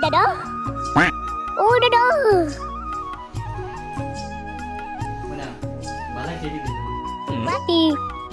দাদা ও দাদা বাটি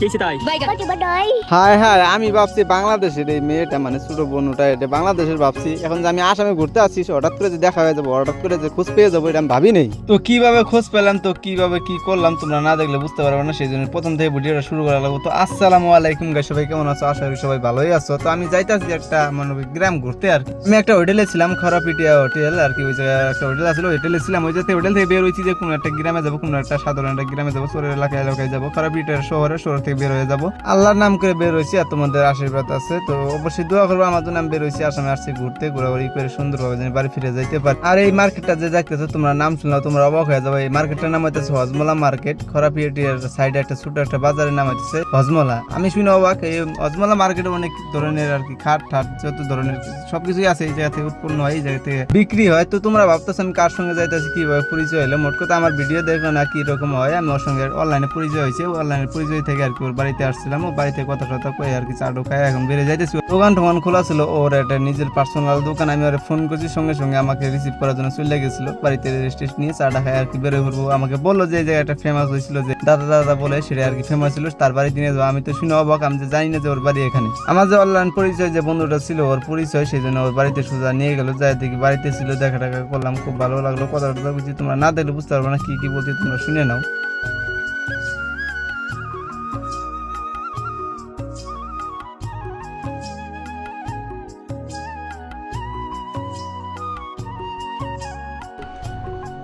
কেসে তাই বাটি বাটাই হায় হায় আমি ভাবছি বাংলাদেশের এই মেয়েটা মানে ছোট বোনটা এটা বাংলাদেশের ভাবছি এখন যে আমি আসামে ঘুরতে আসছি হঠাৎ করে যে দেখা হয়ে যাবো হঠাৎ করে যে খোঁজ পেয়ে যাবো এটা আমি ভাবি নাই তো কিভাবে খোঁজ পেলাম তো কিভাবে কি করলাম তোমরা না দেখলে বুঝতে পারবে না সেই জন্য প্রথম থেকে ভিডিওটা শুরু করা লাগবো তো আসসালামু আলাইকুম গাইস সবাই কেমন আছো আশা করি সবাই ভালোই আছো তো আমি যাইতাছি একটা মানবিক গ্রাম ঘুরতে আর কি আমি একটা হোটেলে ছিলাম খরাপিটিয়া হোটেল আর কি ওই জায়গায় একটা হোটেল আসলে হোটেলে ছিলাম ওই জায়গায় হোটেল থেকে বের হয়েছি যে কোনো একটা গ্রামে যাবো কোনো একটা সাধারণ একটা গ্রামে যাবো শহরের এলাকায় যাবো খরাপিটিয়ার শহর থেকে বের হয়ে যাবো আল্লাহর নাম করে বের হয়েছি আর তোমাদের আশীর্বাদ আছে তো অবশ্যই দোয়া করবো আমার জন্য আমি বের হয়েছি আসামে আসছি ঘুরতে ঘোরাঘুরি করে সুন্দরভাবে যেন বাড়ি ফিরে যাইতে পারি আর এই মার্কেটটা যে যাইতেছো তোমরা নাম শুনলাম তোমরা অবাক হয়ে যাবে এই মার্কেটটার নাম হইতেছে হজমলা মার্কেট খরাপিয়াটিয়ার সাইডে একটা ছোট একটা বাজারের নাম হইতেছে হজমলা আমি শুনে অবাক এই হজমলা মার্কেটে অনেক ধরনের আর কি খাট ঠাট যত ধরনের সবকিছুই আছে এই জায়গা থেকে উৎপন্ন হয় এই জায়গা থেকে বিক্রি হয় তো তোমরা ভাবতেছো আমি কার সঙ্গে যাইতেছি কিভাবে পরিচয় হলো মোট কথা আমার ভিডিও দেখো না কি রকম হয় আমি ওর সঙ্গে অনলাইনে পরিচয় হয়েছে অনলাইনে পরিচয় থেকে আর কি ওর বাড়িতে আসছিলাম ও বাড়িতে কথা টথা কয়ে আর কি চা ঢোকায় এখন বেড়ে যাইতেছি দোকান টোকান খোলা ছিল ওর একটা নিজের পার্সোনাল দোকান আমি ওর ফোন করছি সঙ্গে সঙ্গে আমাকে রিসিভ করার জন্য চলে গেছিল বাড়িতে রেজিস্ট্রেশন নিয়ে চা ঢাকায় আর কি বেরোয় পড়বো আমাকে বললো যে এই জায়গাটা ফেমাস হয়েছিল যে দাদা দাদা বলে সেটা আর কি ফেমাস ছিল তার বাড়িতে নিয়ে যাবো আমি তো শুনে অবাক আমি যে জানি না যে ওর বাড়ি এখানে আমার যে অনলাইন পরিচয় যে বন্ধুটা ছিল ওর পরিচয় সেই জন্য ওর বাড়িতে সোজা নিয়ে গেলো যাই দেখি বাড়িতে ছিল দেখা টাকা করলাম খুব ভালো লাগলো কথা টথা বুঝছি তোমরা না দেখলে বুঝতে পারবো না কি কি বলছি তোমরা শুনে নাও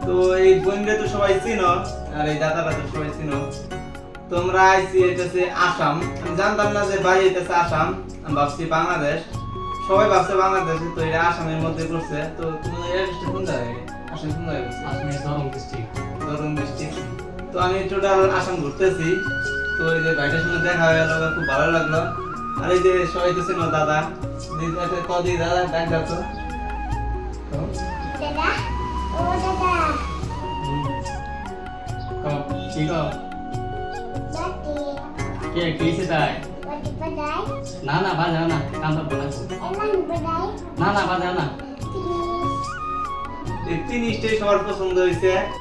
তো এই বোনরা তো সবাই চিনো আর এই দাদারা তো সবাই চিনো তোমরা আইছি এটা হচ্ছে আসাম আমি জানতাম না যে বাড়ি এটা আসাম আমি ভাবছি বাংলাদেশ সবাই ভাবছে বাংলাদেশে তো এটা আসামের মধ্যে পড়ছে তো তোমাদের এড্রেসটা কোন জায়গায় আসাম কোন জায়গায় পড়ছে আসামের দরং ডিস্ট্রিক্ট তো আমি টোটাল আসাম ঘুরতেছি তো এই যে ভাইটার সঙ্গে দেখা হয়ে গেল খুব ভালো লাগলো আর এই যে সবাই তো চিনো দাদা কদি দাদা ডাক দাও তো দাদা ও দাদা ঠিক বাটি কে কেসে তাই বাটি বাটাই না না বাজাও না কান্দা বলা এলান বাটাই না বাজাও না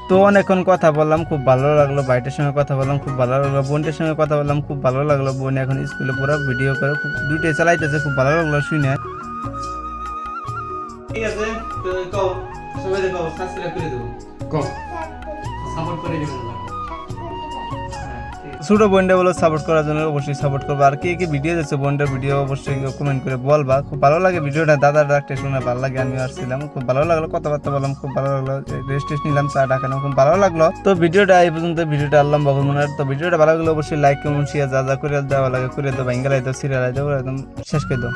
তো অনেকক্ষণ কথা বললাম খুব ভালো লাগলো ভাইটার সঙ্গে কথা বললাম খুব ভালো লাগলো বোনটার সঙ্গে কথা বললাম খুব ভালো লাগলো বোন এখন স্কুলে পুরো ভিডিও করে খুব দুইটাই চালাইতেছে খুব ভালো লাগলো শুনে ঠিক আছে তো কও সবাই দেখো সাবস্ক্রাইব করে দেবো সাপোর্ট করে দিবেন না ছোট বোনটা বলো সাপোর্ট করার জন্য অবশ্যই সাপোর্ট করবো আর কে কে ভিডিও দিচ্ছে বোনটার ভিডিও অবশ্যই কমেন্ট করে বলবা খুব ভালো লাগে ভিডিওটা দাদার ডাকতে শুনে ভালো লাগে আমি আসছিলাম খুব ভালো লাগলো কথাবার্তা বললাম খুব ভালো লাগলো রেজিস্ট্রেশন নিলাম চা ঢাকালাম খুব ভালো লাগলো তো ভিডিওটা এই পর্যন্ত ভিডিওটা আল্লাহ ভগবানের তো ভিডিওটা ভালো লাগলো অবশ্যই লাইক কমেন্ট শেয়ার যা যা করে দেওয়া লাগে করে দেবো ভাঙ্গালাই দাও সিরিয়াল দাও একদম শেষ করে দাও